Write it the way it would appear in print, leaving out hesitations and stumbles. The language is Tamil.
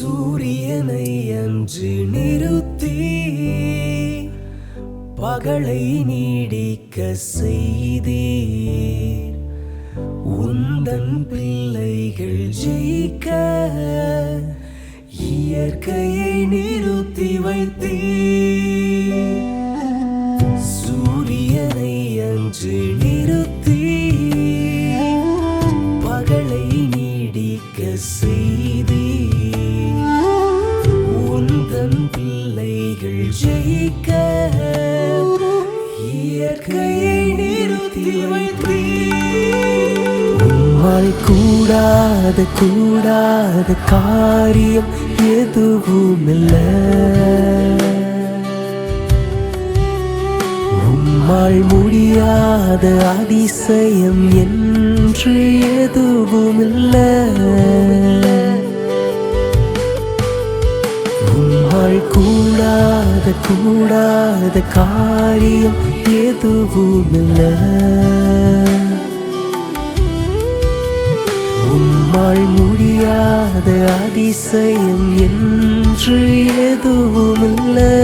சூரியனை அன்று நிறுத்தி பகலை நீடிக்க செய்தீர். உந்தன் பிள்ளைகள் ஜெயிக்க இயற்கையை நிறுத்தி வைத்தீர். சூரியனை அன்று நிறுத்தி பகலை நீடிக்க செய்தீர். உந்தன் பிள்ளைகள் ஜெயிக்க இயற்கையை நிறுத்தி வைத்தீர். உம்மால் கூடாத காரியம் எதுவுமில்லை. உம்மால் முடியாத அதிசயம் என்று எதுவுமில்லை. உம்மால் கூடாத காரியம் எதுவுமில்லை. உம்மால் முடியாத அதிசயம் என்று எதுவுமில்லை.